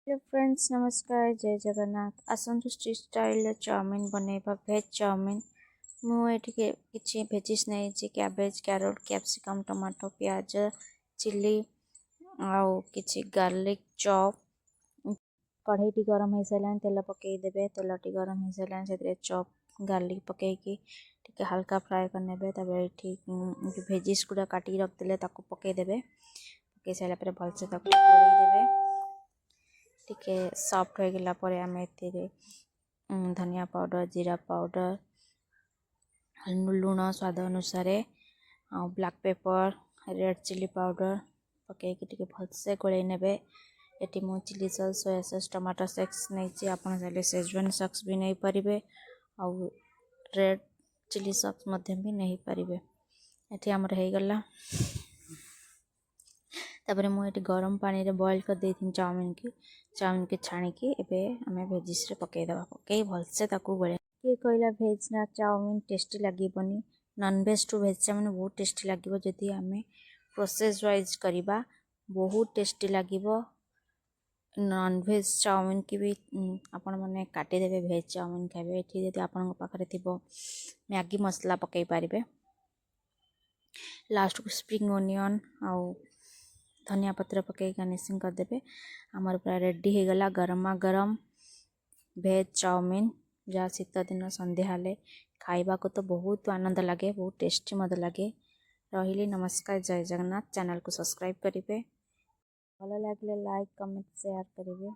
Hello friends, नमस्कार, जय जगन्नाथ। आसतु स्ट्रीट स्टाइल चाउमिन बनैबा। भेज चाउमिन मुझे किसी भेजिस नहीं, कैबेज, कैरोट, कैप्सिकम, टमाटो, प्याज, चिली आउ किसी गार्लिक चॉप। कढ़ई गरम हो सारा तेल पकईदेवे। तेल गरम हो सारा से चॉप गार्लिक पकईकी टिके हल्का फ्राए करने। भेजिस गुड़ा काटिक रखिले पकईदेवे। पकई सारा भलसे गोलैदेवे। टिके सॉफ्ट हो गला पर आम धनिया पाउडर, जीरा पाउडर, लुण स्वाद अनुसार आ black pepper, red chilli powder पकईकी टिके भलसे गोलै नेबे। एटी मु chilli sauce, soya sauce, tomato sauce नहीं आपन चाहे शेजवान सॉस भी नहीं पारिबे आउ रेड चिली सॉस मध्य भी नहीं पारिबे। एटी हमर हो गला। तापर मुझे गरम पानी रे बॉईल कर देती चाउमिन के छाणिकी एबे आमे भेजिस रे पकईदेवा। पकई भलसे गोले किए कहला भेज ना चाउमिन टेस्टी लगिबनी। नॉन वेज टू भेज चाउमिन बहुत टेस्टी लगिबो। जदि आमे प्रोसेस वाइज करिबा बहुत टेस्टी लगिबो। नॉन वेज चाउमिन की भी आपण माने काटी देबे। भेज चाउमिन खाइबे एठी जदि आपन पाखरे थिबो मैगी मसला पकई पारिबे। लास्ट को स्प्रिंग ओनियन आउ धनिया पत्र पकई गार्निशिंग करदेबे। आमर पूरा रेडी हो गला गरमा गरम भेज चाउमिन, जहाँ शीत दिन संध्या हेले खाइबा को तो बहुत आनंद लगे, बहुत टेस्टी मत लगे। रही नमस्कार, जय जगन्नाथ। चैनल को सब्सक्राइब करेंगे, भल लगे लाइक कमेंट शेयर करेंगे।